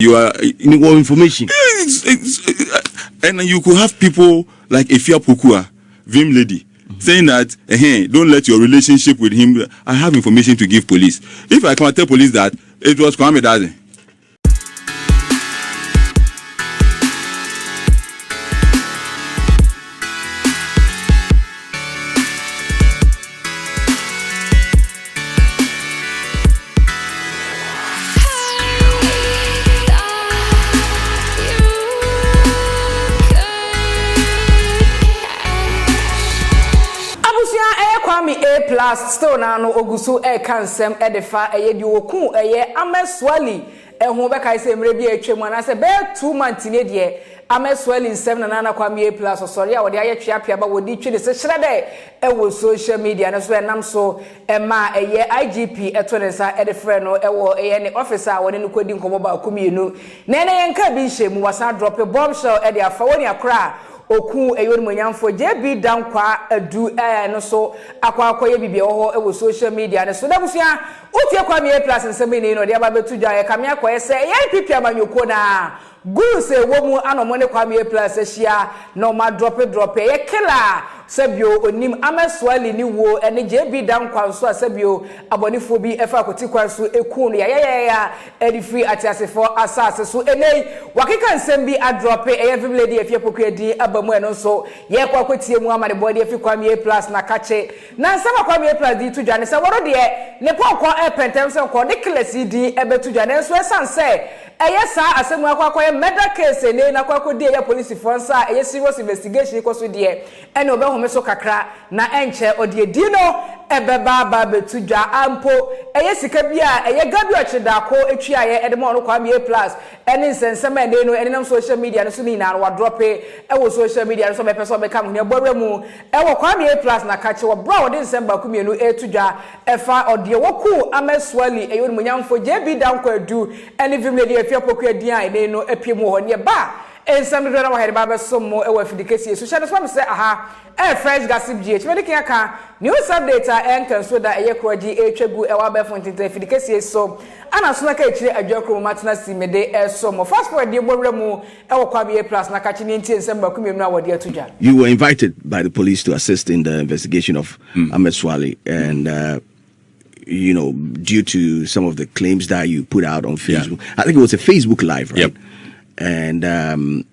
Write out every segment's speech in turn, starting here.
You are in more information. And you could have people like Efia Pokua, Vim Lady, saying that, hey, don't let your relationship with him. I have information to give police. If I can tell police that it was Kwame Daze. A+ still na no ogusu e kansem e defa eye di okun eye Ahmed Suale ehun be kai se mre bi atwam ana se be 2 months ne de Ahmed Suale 7 na kwame A+ osori a wo de aye twa ba wo di twi de se hire de e wo social media na so e nam so e ma eye IGP eto ne sa e de frɛ no e wo eye ne officer wo ne kodi nkomo ba akumienu na ne yenka bi hyemu wasa drop bombshell e de afa woni akra oku eyori monyamfo JB Danquah adu no so akwa ye bibia ho e wo social media ne so da busua utie kwame A+ nseme ni no de aba betu dwa ye kame akoye se ye pipi amanyoko na guru se wo mu anomo ne kwame A+ ahia no ma drop ye killer sebio onim Ahmed Suale ni wo ene JB Danquah so asebio abonifo bi efa akoti kwan so eku no ya edifi atiasefo asase so enei wakeka nsem bi adrop eye vimlady efie pokuedi abamu eno so ye kwa kwetie mu amane body efi kwame A+ na kache na nsem kwame A+ di tu dwane se woro de ne pokon pentem se ko de klasi di ebetu dwane so esanse eye sa asemu akwakoye murder case ne na kwakodi eye police force eye serious investigation ko so de ene obe so kakra na enche odie dino ebeba ba betu dwa ampo eye sika bia eye gabi ochida ko etwa ye edemo no kwame A+ ene nsensema ene no ene nam social media no so ni na wa drop e wo social media no so be person be kam ne bowra mu e wo kwame A+ na kache wo bra wo de nsemba kumienu etu dwa efa odie woku Ahmed Suale eye won munyamfo JB Danquah adu ene vimledi efia poku adian ene no epiemu ho ne ba ensam do na wa hede ba be sommo e wo afidikesi so shade so me say aha fresh gossip GH me dikin aka news update and so da eye kroji etwegu e wa be fontinta afidikesi so ana so na ka ekire adwakro matna simede e so mo fast forward de bowra mu e wo kwame A+ na ka chi nti ensam ba kumem na wode atudwa. You were invited by the police to assist in the investigation of Ahmed Suale and you know, due to some of the claims that you put out on Facebook. I think it was a Facebook Live, right? Yep. And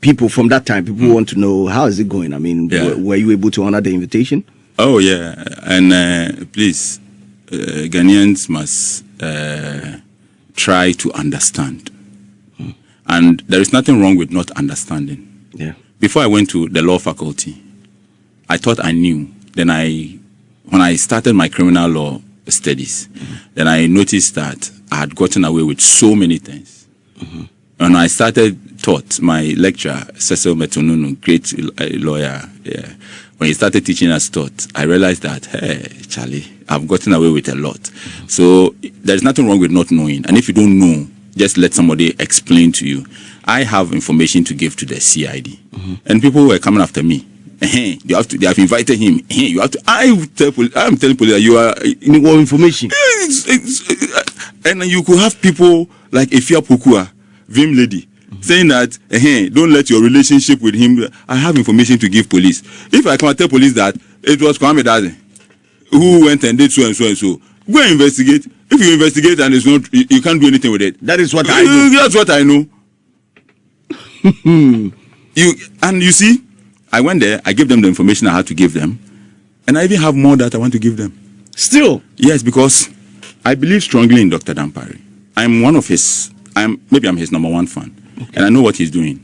people from that time, people want to know, how is it going? I mean, were you able to honor the invitation? Oh, yeah. And please, Ghanaians must try to understand. And there is nothing wrong with not understanding. Yeah. Before I went to the law faculty, I thought I knew. Then when I started my criminal law studies, then I noticed that I had gotten away with so many things. When I taught my lecturer, Cecil Metonunu, great lawyer, when he started teaching us taught, I realized that, hey, Charlie, I've gotten away with a lot. So there's nothing wrong with not knowing. And if you don't know, just let somebody explain to you. I have information to give to the CID. And people were coming after me. They have invited him. You have to. I'm telling police that you are in more information. And you could have people like Efia Pokua, Vim Lady, saying that, hey, don't let your relationship with him. I have information to give police. If I can tell police that it was Kwame Daze who went and did so and so and so, go and investigate. If you investigate and it's not, you can't do anything with it. That is what I know. That's what I know. You see. I went there, I gave them the information I had to give them, and I even have more that I want to give them. Still? Yes, because I believe strongly in Dr. Dampari. Maybe I'm his #1 fan, and I know what he's doing.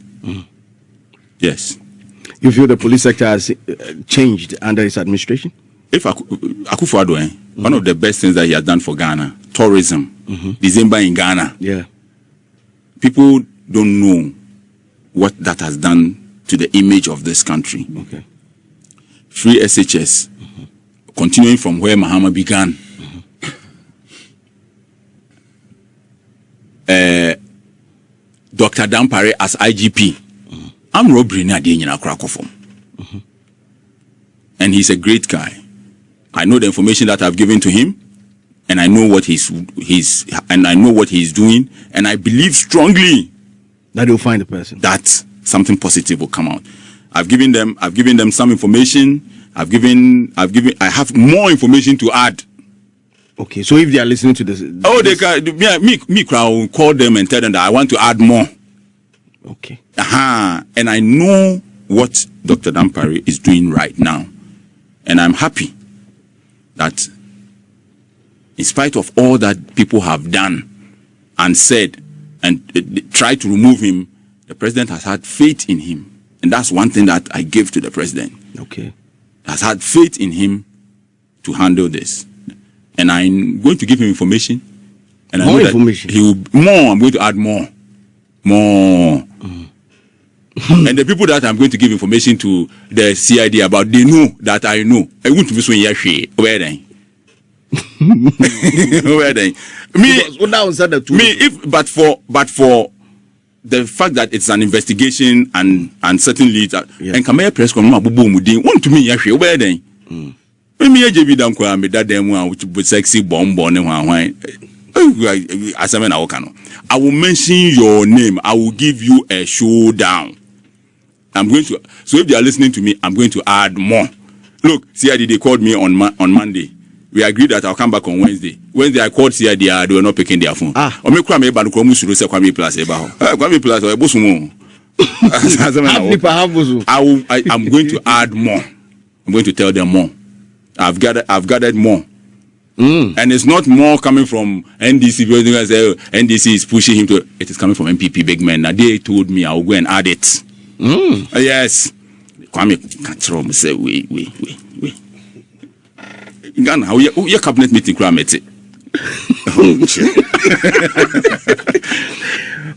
Yes. You feel the police sector has changed under his administration? If Akufo-Addo, one of the best things that he has done for Ghana, tourism, December in Ghana. Yeah. People don't know what that has done to the image of this country. Okay. Free SHS, continuing from where Mahama began. Dr. Dampari as IGP. I'm robbery na dey nyina Krakofom. And he's a great guy. I know the information that I've given to him. and I know what he's doing, and I believe strongly that he'll find the person. That something positive will come out. I've given them some information. I have more information to add. Okay, so if they are listening to this, they can. Me crowd call them and tell them that I want to add more. Okay. And I know what Dr. Danquah is doing right now, and I'm happy that, in spite of all that people have done and said and tried to remove him, the president has had faith in him. And that's one thing that I give to the president. Okay. Has had faith in him to handle this. And I'm going to give him information. And more information? I'm going to add more. More. And the people that I'm going to give information to the CID about, they know that I know. I want to be so where then? Where then? But for the fact that it's an investigation and certainly and Kamaya press want to me where then? Me EGYA Danquah me that them with sexy bomb I will mention your name. I will give you a showdown. I'm going to. So if they are listening to me, I'm going to add more. Look, CID, they called me on Monday. We agreed that I'll come back on Wednesday. Wednesday I called CID, they were not picking their phone. Kwame Plus I'm going to add more. I'm going to tell them more. I've gathered more. And it's not more coming from NDC because NDC is pushing him to. It is coming from MPP big men. Now they told me I will go and add it. Yes. Kwame Katrom say wait. Ghana, how your cabinet meeting Kwame?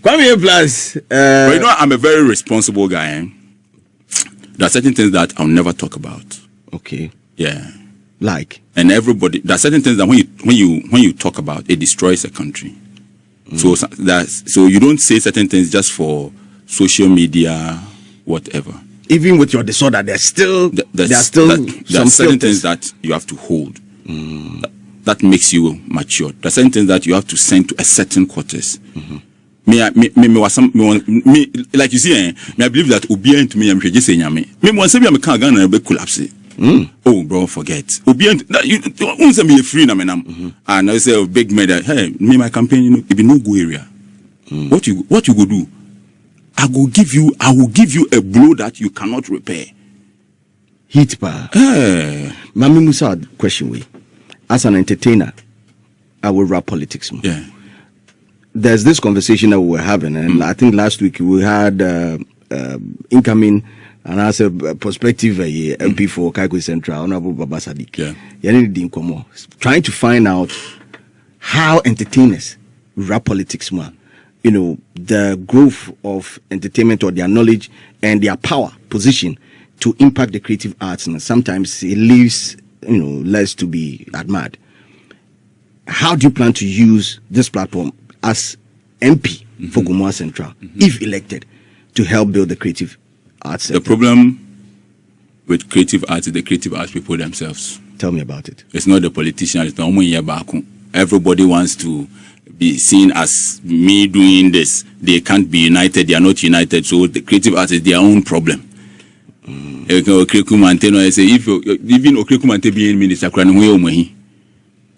Kwame Plus. But you know, I'm a very responsible guy. There are certain things that I'll never talk about. Okay. Yeah. Like. And everybody, there are certain things that when you talk about, it destroys a country. So you don't say certain things just for social media, whatever. Even with your disorder, there are still certain things that you have to hold. That makes you mature. There are certain things that you have to send to a certain quarters. Like you see, I believe that Obian to me, I'm just saying, me once I'm going to collapse. Oh, bro, forget. Obian, you won't be a free and I say, big man, hey, me, my campaign, it be no go area. What you go do? I will give you a blow that you cannot repair. Hit pa. Mami Musa, question way. As an entertainer, I will rap politics. Yeah. There's this conversation that we were having, and I think last week we had incoming and as a prospective MP for Kaikwe Central, Honorable Baba Sadiq. Yeah. Trying to find out how entertainers rap politics, man. You know, the growth of entertainment or their knowledge and their power position to impact the creative arts, and sometimes it leaves less to be admired. How do you plan to use this platform as MP for Gomua Central, if elected, to help build the creative arts sector? The problem with creative arts is the creative arts people themselves. Tell me about it. It's not the politicians. It's not everybody wants to be seen as me doing this. They can't be united. They are not united. So the creative arts is their own problem. If even Okrekumante being minister,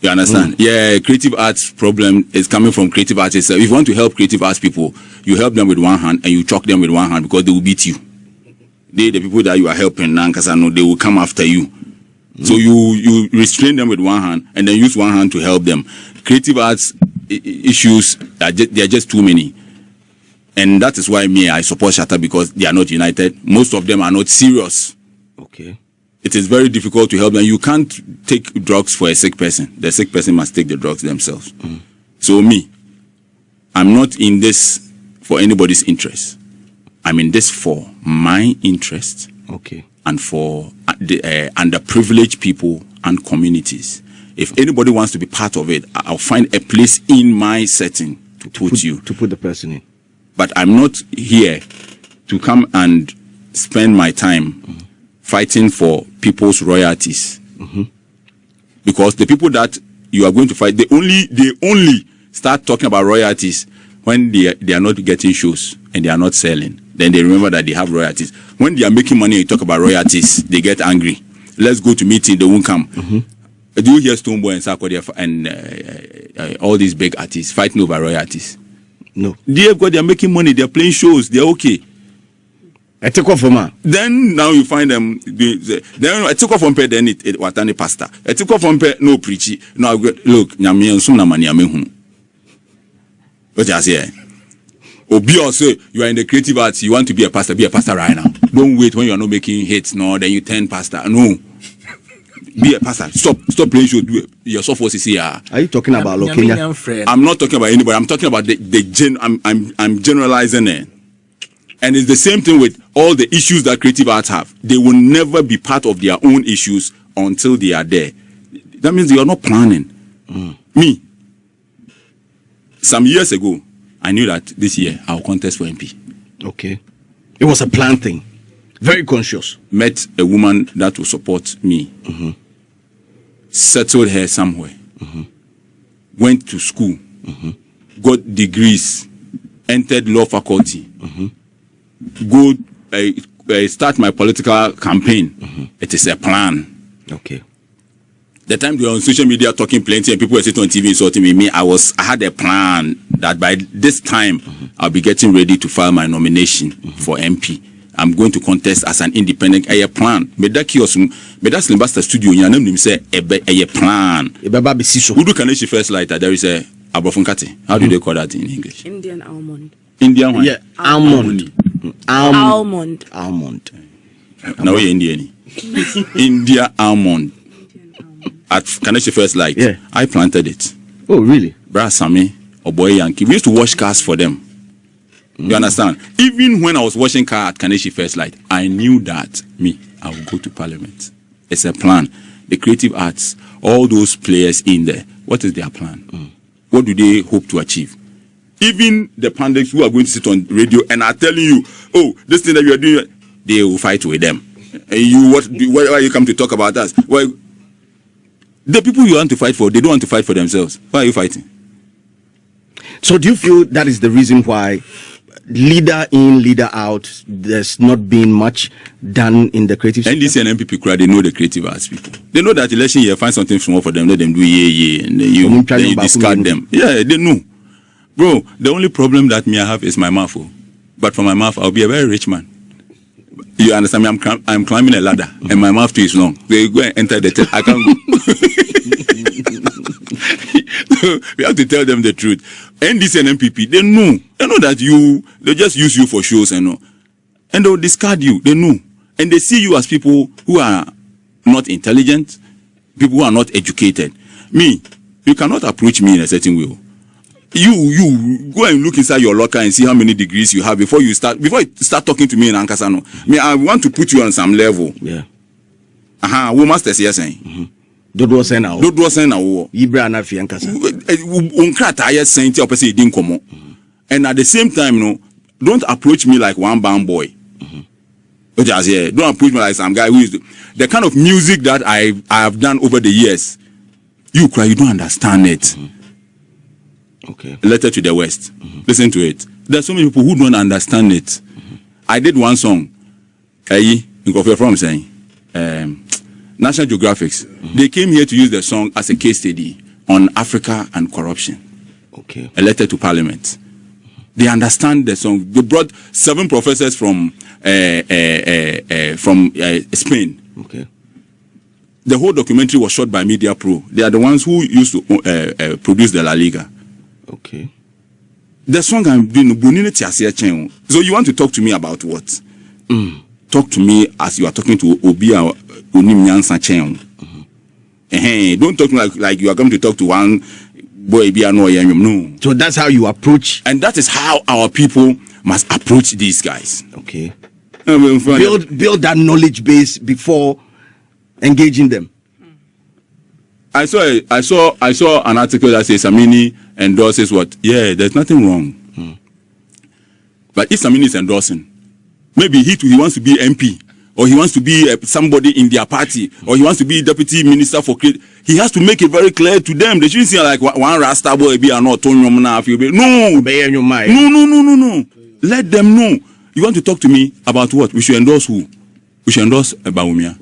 you understand? Yeah, creative arts problem is coming from creative artists. If you want to help creative arts people, you help them with one hand and you choke them with one hand because they will beat you. The people that you are helping now, because I know they will come after you. So you restrain them with one hand and then use one hand to help them. Creative arts issues, they are just too many. And that is why I support Shatta, because they are not united. Most of them are not serious. Okay. It is very difficult to help them. You can't take drugs for a sick person. The sick person must take the drugs themselves. So I'm not in this for anybody's interest. I'm in this for my interest. Okay. And for the underprivileged people and communities. If anybody wants to be part of it, I'll find a place in my setting to put the person in. But I'm not here to come and spend my time fighting for people's royalties. Because the people that you are going to fight. They only start talking about royalties when they are not getting shows and they are not selling. Then they remember that they have royalties. When they are making money and you talk about royalties, they get angry. Let's go to meeting, they won't come. Do you hear Stoneboy and Sarkodie and all these big artists fighting over royalties? No. They are making money, they're playing shows, they're okay. I take off from her. Then now you find them. Then I took off from pay. Then it watani pastor. I took off from pay. No preachy. No look. Nyami ensum na mani amehunu. What you say? Obi also you are in the creative arts. You want to be a pastor. Be a pastor right now. Don't wait when you are not making hits. No, then you turn pastor. No. Be a pastor. Stop playing show. Do it. Your software is here. Are you talking about Lokenya? I'm not talking about anybody. I'm talking about I'm generalizing it. And it's the same thing with all the issues that creative arts have. They will never be part of their own issues until they are there. That means you are not planning. Me, some years ago, I knew that this year I'll contest for MP. Okay. It was a planned thing. Very conscious. Met a woman that will support me. Settled her somewhere. Went to school. Got degrees. Entered law faculty. Go start my political campaign. It is a plan. Okay. The time they were on social media talking plenty and people were sitting on TV insulting me, I had a plan that by this time I'll be getting ready to file my nomination for MP. I'm going to contest as an independent. A plan. Me that kiosk, me that Slimbaster studio. You know him say a plan. Who do Kaneshi first lighter? There is a abofunkati. How do they call that in English? Indian almond. Indian one. Yeah, almond. Almond. Now we're Indian. India almond. At Kaneshi First Light. Yeah. I planted it. Oh, really? Bra Sami or Boy Yankee. We used to wash cars for them. You understand? Even when I was washing car at Kaneshi First Light, I knew that I will go to Parliament. It's a plan. The creative arts, all those players in there, what is their plan? What do they hope to achieve? Even the pundits who are going to sit on radio and are telling you, oh, this thing that you are doing, they will fight with them. And why you come to talk about us? Why? The people you want to fight for, they don't want to fight for themselves. Why are you fighting? So do you feel that is the reason why leader in, leader out, there's not been much done in the creative sector? NDC and MPP crowd, they know the creative arts people. They know that election year, find something small for them, let them do and then you discard them. Yeah, they know. Bro, the only problem that I have is my mouth. But for my mouth, I'll be a very rich man. You understand me? I'm climbing a ladder and my mouth too is long. They go and enter the I can't go. We have to tell them the truth. NDC and MPP, they know that they just use you for shows and they'll discard you. They know. And they see you as people who are not intelligent, people who are not educated. Me, you cannot approach me in a certain way. You go and look inside your locker and see how many degrees you have before you start talking to me in Ankasano. I want to put you on some level. Yeah. We masters yes saying. Dodo say now. Ibra na fi Ankasa. Unkrata yes saying ti opese din komo. And at the same time, don't approach me like one band boy. Don't approach me like some guy who is the kind of music that I have done over the years. You don't understand it. Okay. Letter to the West. Listen to it. There's so many people who don't understand it. I did one song. From saying National Geographics. They came here to use the song as a case study on Africa and corruption. Okay. A letter to Parliament. They understand the song. They brought 7 professors from Spain. Okay. The whole documentary was shot by Media Pro. They are the ones who used to produce the La Liga. Okay. The song I'm doing, so you want to talk to me about what? Talk to me as you are talking to Obia Onim Nyansa Chen. Don't talk like you are going to talk to one boy. No. So that's how you approach, and that is how our people must approach these guys. Okay. Build that knowledge base before engaging them. I saw an article that says Samini endorses what? Yeah, there's nothing wrong. But if Samini is endorsing, maybe he wants to be MP or he wants to be somebody in their party, or he wants to be deputy minister for he has to make it very clear to them. They shouldn't say like one Rasta boy be an autonomous now. No. Let them know. You want to talk to me about what? We should endorse who? We should endorse Baumia.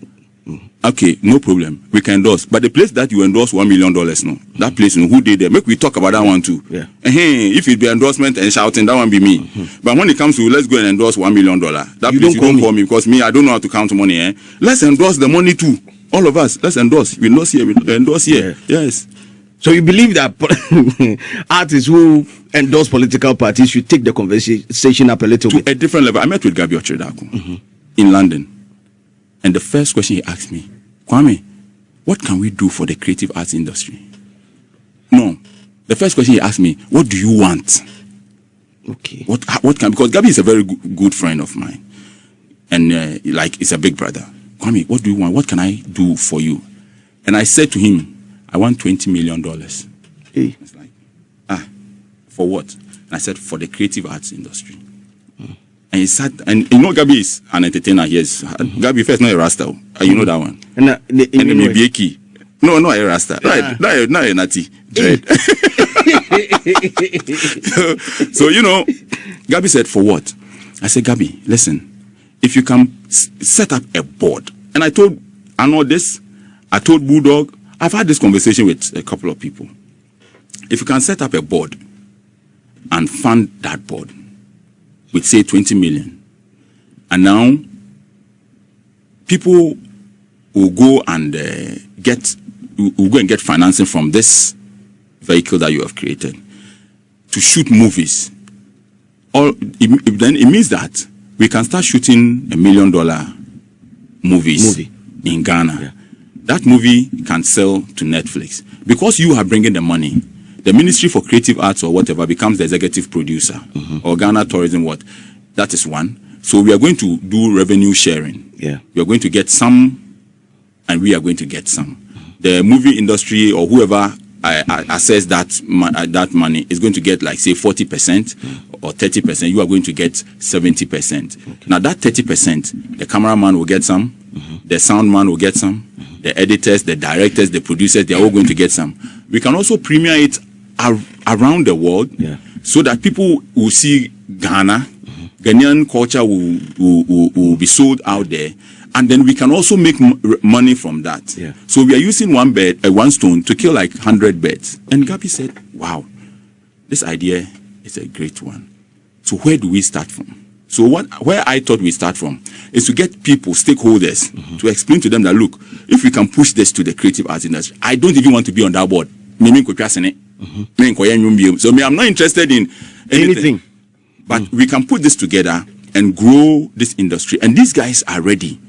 Okay, no problem. We can endorse. But the place that you endorse $1 million, no. That place, no, who did there? Make we talk about that one too. Yeah. If it be endorsement and shouting, that one be me. But when it comes to let's go and endorse $1 million, that place you don't call me because me, I don't know how to count money. Let's endorse the money too. All of us, let's endorse. We endorse here, we endorse here. Yeah. Yes. So you believe that artists who endorse political parties should take the conversation up a little bit? To a different level. I met with Gabi Ochredako in London. And the first question he asked me, Kwame, what can we do for the creative arts industry? No. The first question he asked me, what do you want? Okay. What can, because Gabi is a very good friend of mine. And like, it's a big brother. Kwame, what do you want? What can I do for you? And I said to him, I want $20 million. Hey. It's like, for what? And I said, for the creative arts industry. And he sat, and you know Gabi is an entertainer. Yes, Gabi first not a Rasta. You know that one. And maybe a key. No, not a Rasta. Right? Not a natty. Dread. So you know, Gabi said, for what? I said, Gabi, listen, if you can set up a board, and I told this, I told Bulldog, I've had this conversation with a couple of people. If you can set up a board and fund that board with say 20 million, and now people will go and get financing from this vehicle that you have created to shoot movies. Then it means that we can start shooting $1 million movies in Ghana. Yeah. That movie can sell to Netflix because you are bringing the money. The Ministry for Creative Arts or whatever becomes the executive producer, or Ghana Tourism. That is one. So we are going to do revenue sharing. Yeah, we are going to get some, and we are going to get some. The movie industry or whoever assess that money is going to get like say 40% or 30%. You are going to get 70%. Okay. Now that 30%, the cameraman will get some, the sound man will get some, the editors, the directors, the producers, they are all going to get some. We can also premiere it around the world, so that people will see Ghana, Ghanaian culture will be sold out there, and then we can also make money from that. Yeah. So we are using one stone to kill like 100 birds. And Gabi said, wow, this idea is a great one. So where do we start from? So where I thought we start from is to get people, stakeholders, to explain to them that, look, if we can push this to the creative arts industry, I don't even want to be on that board. So I'm not interested in anything. But we can put this together and grow this industry. And these guys are ready.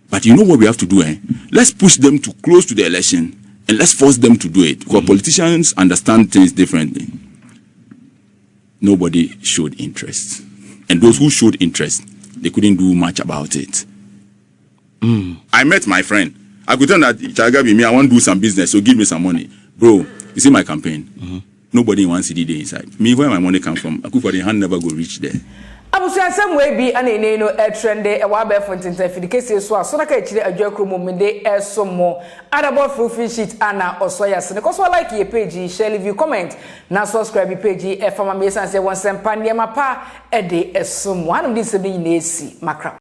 But you know what we have to do? Let's push them to close to the election and let's force them to do it. Because politicians understand things differently. Nobody showed interest. And those who showed interest, they couldn't do much about it. I met my friend. I could tell that, Chagabi, me, I want to do some business, so give me some money. Bro, you see my campaign? Nobody wants CD there inside. Me, where my money come from? I could for the hand never go reach there. Abusia some way be an eneno trende e wa be fontin fi the case so na ka chire adwakro mumde eso mo adabo free sheet ana osoya se because like your page share leave you comment na subscribe page e fama me san say won sempa ne mapa e de eso mo anum di se bi na esi makra